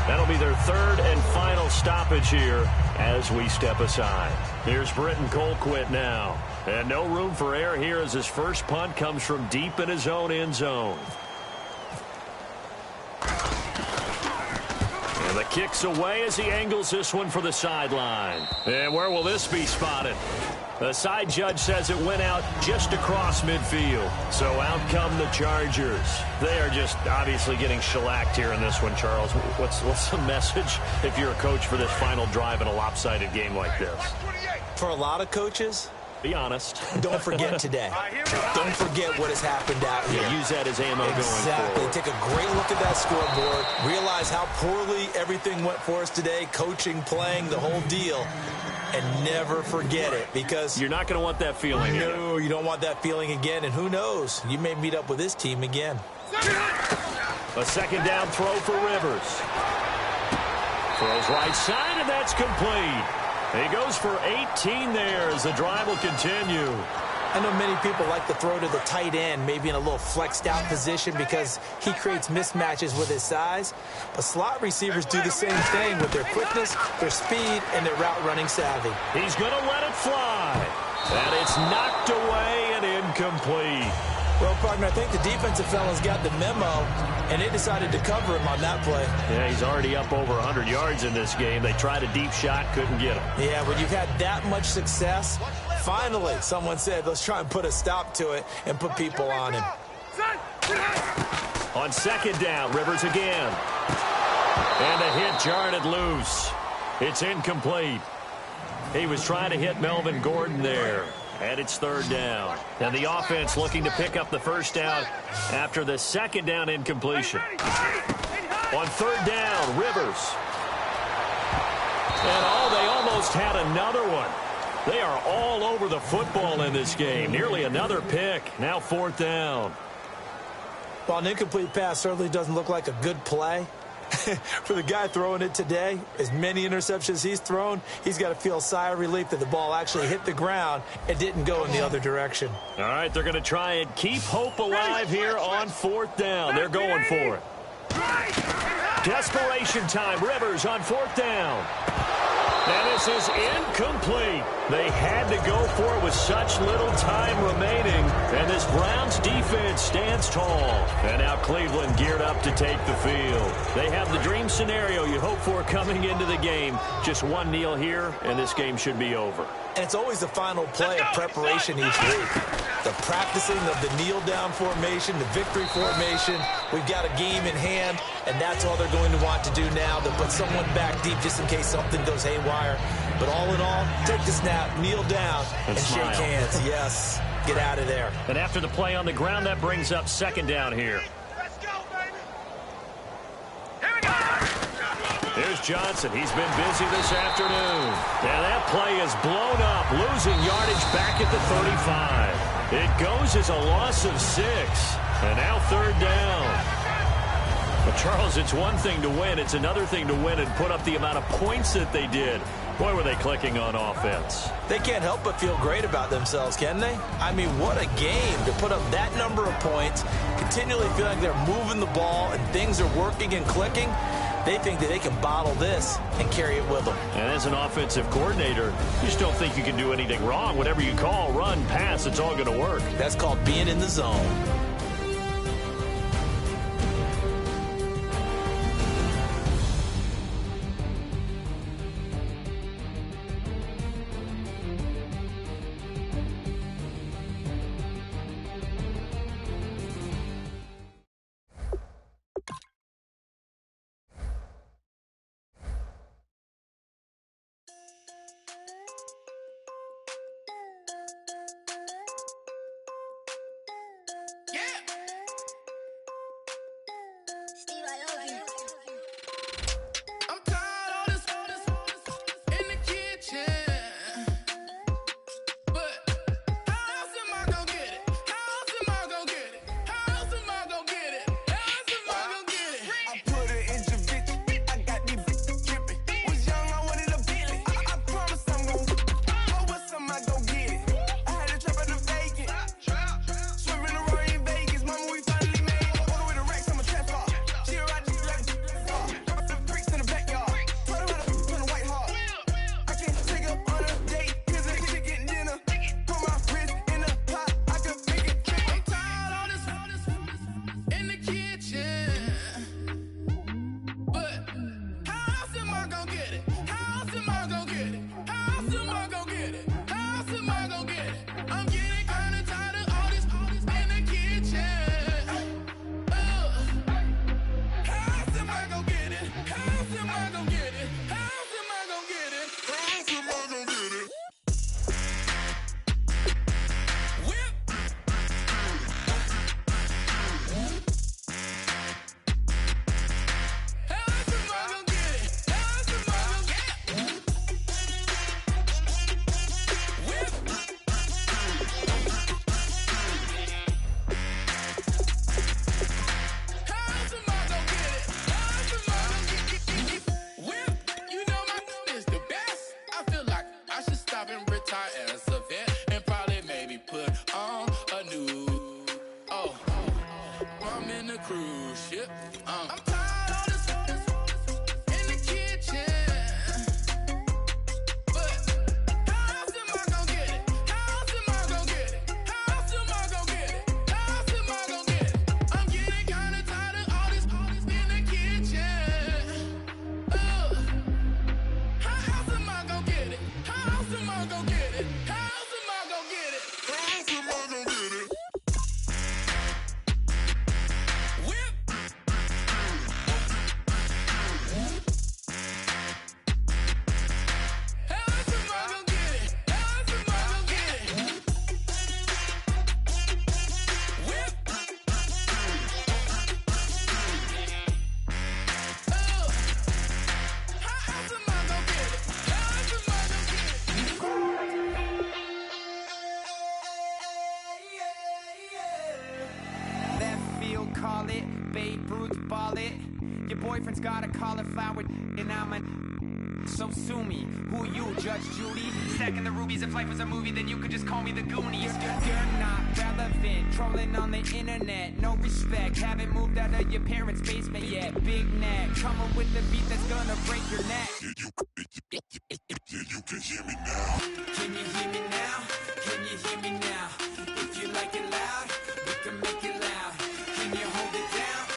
That'll be their third and final stoppage here as we step aside. Here's Britton Colquitt now. And no room for error here as his first punt comes from deep in his own end zone. And the kick's away as he angles this one for the sideline. And where will this be spotted? The side judge says it went out just across midfield. So out come the Chargers. They are just obviously getting shellacked here in this one, Charles. What's the message if you're a coach for this final drive in a lopsided game like this? For a lot of coaches, be honest. Don't forget today. Don't forget what has happened out here. Yeah, use that as ammo going exactly. forward. Take a great look at that scoreboard. Realize how poorly everything went for us today. Coaching, playing, the whole deal. And never forget it, because you're not going to want that feeling again. No, you don't want that feeling again. And who knows? You may meet up with this team again. A second down throw for Rivers. Throws right side, and that's complete. He goes for 18 there as the drive will continue. I know many people like to throw to the tight end, maybe in a little flexed out position because he creates mismatches with his size. But slot receivers do the same thing with their quickness, their speed, and their route running savvy. He's going to let it fly. And it's knocked away and incomplete. Well, partner, I think the defensive fellas got the memo, and they decided to cover him on that play. Yeah, he's already up over 100 yards in this game. They tried a deep shot, couldn't get him. Yeah, when you've had that much success, finally, someone said, let's try and put a stop to it and put people on him. On second down, Rivers again. And a hit jarred it loose. It's incomplete. He was trying to hit Melvin Gordon there. And it's third down. And the offense looking to pick up the first down after the second down incompletion. On third down, Rivers. And they almost had another one. They are all over the football in this game. Nearly another pick. Now fourth down. Well, an incomplete pass certainly doesn't look like a good play. For the guy throwing it today, as many interceptions he's thrown, he's got to feel a sigh of relief that the ball actually hit the ground and didn't go in the other direction. All right, they're going to try and keep hope alive here on fourth down. They're going for it. Desperation time. Rivers on fourth down. And this is incomplete. They had to go for it with such little time remaining. And this Browns defense stands tall. And now Cleveland geared up to take the field. They have the dream scenario you hope for coming into the game. Just one kneel here, and this game should be over. And it's always the final play of preparation each week. The practicing of the kneel-down formation, the victory formation. We've got a game in hand, and that's all they're going to want to do now. They'll put someone back deep just in case something goes haywire. But all in all, take the snap, kneel down, and shake hands. Yes, get out of there. And after the play on the ground, that brings up second down here. Let's go, baby. Here we go. Here's Johnson. He's been busy this afternoon. And that play is blown up, losing yardage back at the 35. It goes as a loss of 6. And now 3rd down. But Charles, it's one thing to win. It's another thing to win and put up the amount of points that they did. Boy, were they clicking on offense. They can't help but feel great about themselves, can they? I mean, what a game to put up that number of points, continually feel like they're moving the ball and things are working and clicking. They think that they can bottle this and carry it with them. And as an offensive coordinator, you just don't think you can do anything wrong. Whatever you call, run, pass, it's all going to work. That's called being in the zone. call it, Babe Ruth ball it. Your boyfriend's got a cauliflower and I'm a... So sue me, who you, Judge Judy? Stacking the rubies, if life was a movie, then you could just call me the Goonies. You're not relevant, trolling on the internet, no respect. Haven't moved out of your parents' basement yet. Big neck, coming with the beat that's gonna break your neck. Yeah, you can hear me now. Can you hear me now? Can you hear me now? If you like it loud, we can make it loud. Can you hold it down?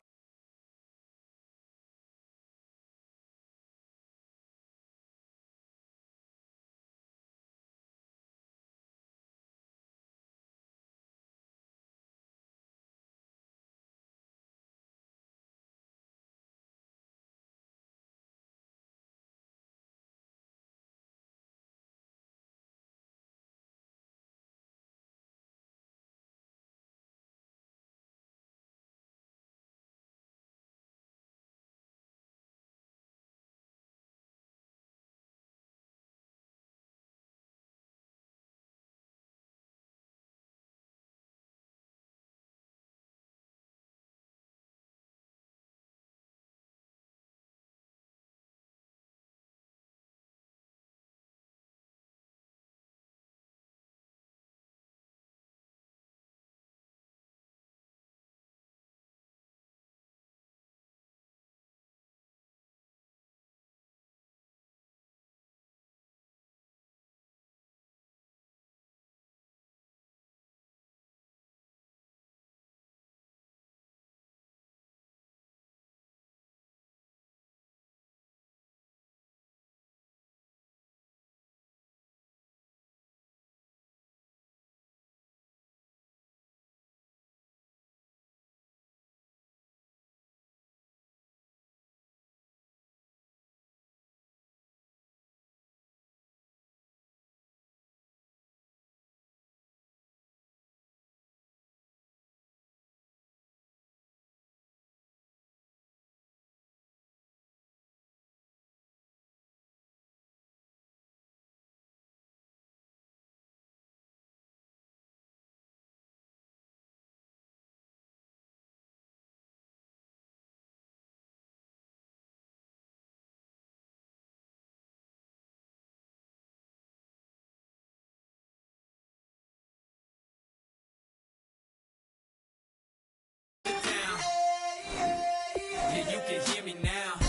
you can hear me now.